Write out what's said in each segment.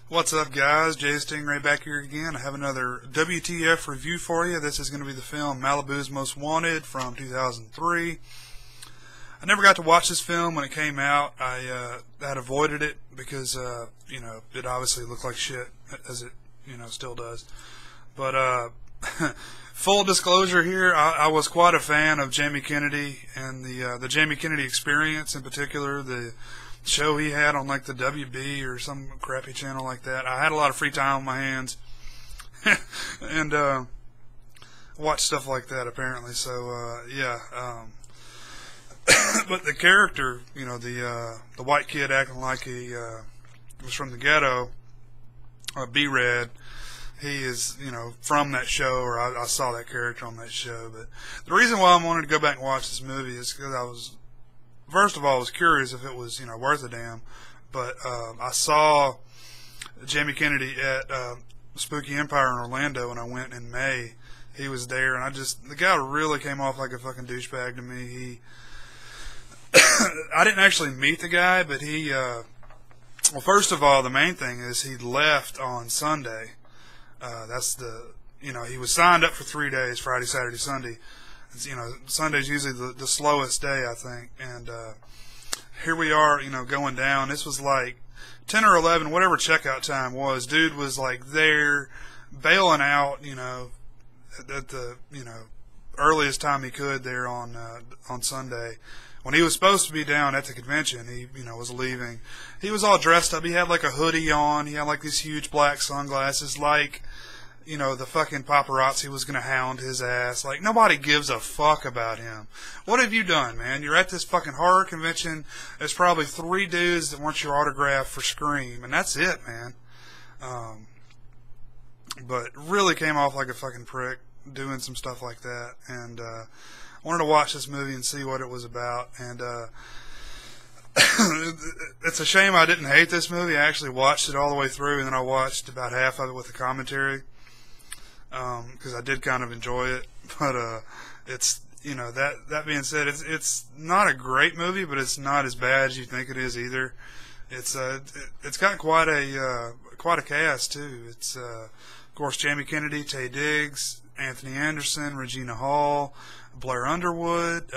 What's up, guys? Jaythestingray back here again. I have another WTF review for you. This is going to be the film Malibu's Most Wanted from 2003. I never got to watch this film when it came out. I had avoided it because, it obviously looked like shit, as it, still does. But, full disclosure here, I was quite a fan of Jamie Kennedy and the Jamie Kennedy Experience in particular, the show he had on like the WB or some crappy channel like that. I had a lot of free time on my hands and watched stuff like that apparently. So but the character, the white kid acting like he was from the ghetto, B-Rad, he is, from that show, or I saw that character on that show. But the reason why I wanted to go back and watch this movie is because first of all, I was curious if it was, worth a damn. But I saw Jamie Kennedy at Spooky Empire in Orlando when I went in May. He was there, and the guy really came off like a fucking douchebag to me. I didn't actually meet the guy, but he, well, first of all, the main thing is he left on Sunday. He was signed up for 3 days, Friday, Saturday, Sunday. Sunday's usually the slowest day, I think. And here we are, going down. This was like 10 or 11, whatever checkout time was. Dude was like there, bailing out, at the earliest time he could there on Sunday. When he was supposed to be down at the convention, he was leaving. He was all dressed up. He had like a hoodie on. He had like these huge black sunglasses, like the fucking paparazzi was going to hound his ass. Like, nobody gives a fuck about him. What have you done, man? You're at this fucking horror convention. There's probably 3 dudes that want your autograph for Scream, and that's it, man. But really came off like a fucking prick doing some stuff like that. And I wanted to watch this movie and see what it was about. And it's a shame I didn't hate this movie. I actually watched it all the way through, and then I watched about half of it with the commentary. Because I did kind of enjoy it, but it's that being said, it's not a great movie, but it's not as bad as you think it is either. It's got quite a cast too. It's of course Jamie Kennedy, Taye Diggs, Anthony Anderson, Regina Hall, Blair Underwood,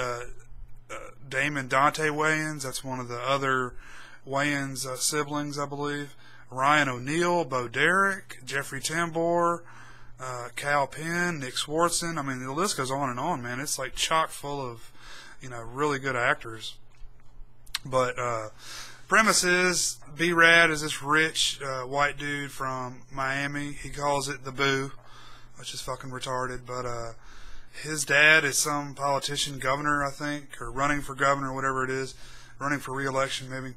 Damon Dante Wayans. That's one of the other Wayans siblings, I believe. Ryan O'Neal, Bo Derek, Jeffrey Tambor. Cal Penn, Nick Swartzen. I mean, the list goes on and on, man. It's like chock full of, really good actors. But premise is B-Rad is this rich white dude from Miami. He calls it the Boo, which is fucking retarded. But his dad is some politician, governor, I think, or running for governor, or whatever it is, running for re-election maybe.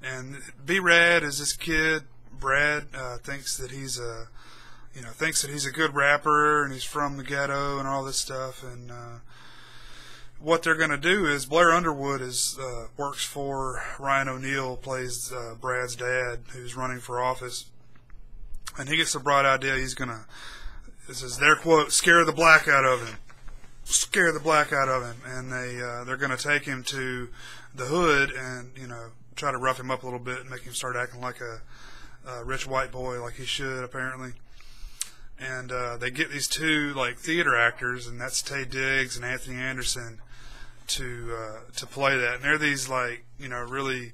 And B-Rad is this kid. Brad thinks that he's a good rapper and he's from the ghetto and all this stuff. And what they're going to do is Blair Underwood works for Ryan O'Neal, plays Brad's dad, who's running for office. And he gets the bright idea he's going to, this is their quote, scare the black out of him. Scare the black out of him. And they're going to take him to the hood and, try to rough him up a little bit and make him start acting like a rich white boy like he should, apparently. And they get these 2 like theater actors, and that's Taye Diggs and Anthony Anderson, to play that. And they're these like really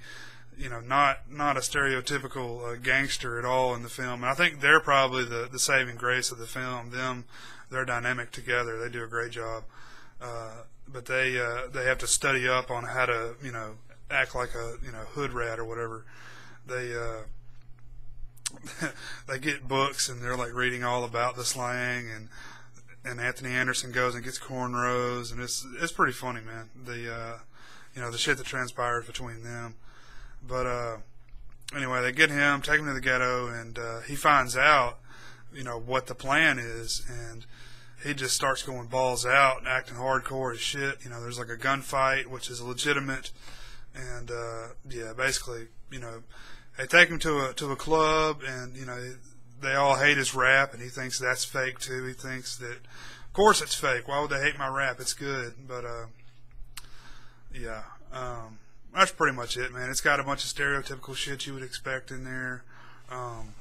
not a stereotypical gangster at all in the film. And I think they're probably the saving grace of the film. They're dynamic together. They do a great job. But they have to study up on how to act like a hood rat or whatever. They get books and they're like reading all about the slang, and Anthony Anderson goes and gets cornrows, and it's pretty funny, man. The shit that transpires between them. But anyway, they get him, take him to the ghetto, and he finds out what the plan is, and he just starts going balls out and acting hardcore as shit. There's like a gunfight, which is legitimate, and basically they take him to a club, and they all hate his rap, and he thinks that's fake too. He thinks that, of course, it's fake. Why would they hate my rap? It's good. But that's pretty much it, man. It's got a bunch of stereotypical shit you would expect in there. Um,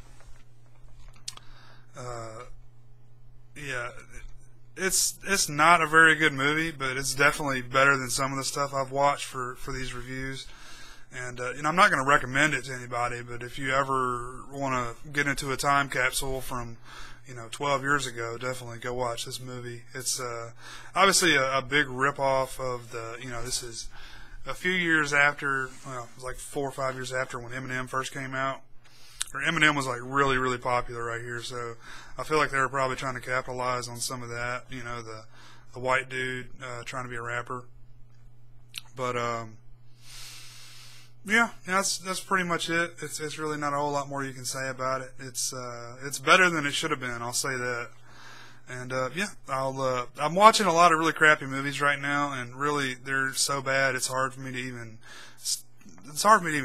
yeah, it's not a very good movie, but it's definitely better than some of the stuff I've watched for these reviews. And I'm not going to recommend it to anybody, but if you ever want to get into a time capsule from 12 years ago, definitely go watch this movie. It's obviously a big ripoff of this is a few years after, well, it was like 4 or 5 years after when Eminem first came out. Or Eminem was like really, really popular right here, so I feel like they were probably trying to capitalize on some of that, the white dude trying to be a rapper. But yeah, that's pretty much it. It's really not a whole lot more you can say about it. It's better than it should have been, I'll say that. And yeah, I'm watching a lot of really crappy movies right now, and really they're so bad it's hard for me to even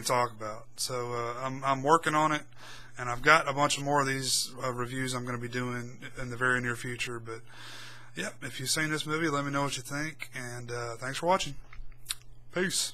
talk about. So I'm working on it, and I've got a bunch of more of these reviews I'm going to be doing in the very near future. But yeah, if you've seen this movie, let me know what you think, and thanks for watching. Peace.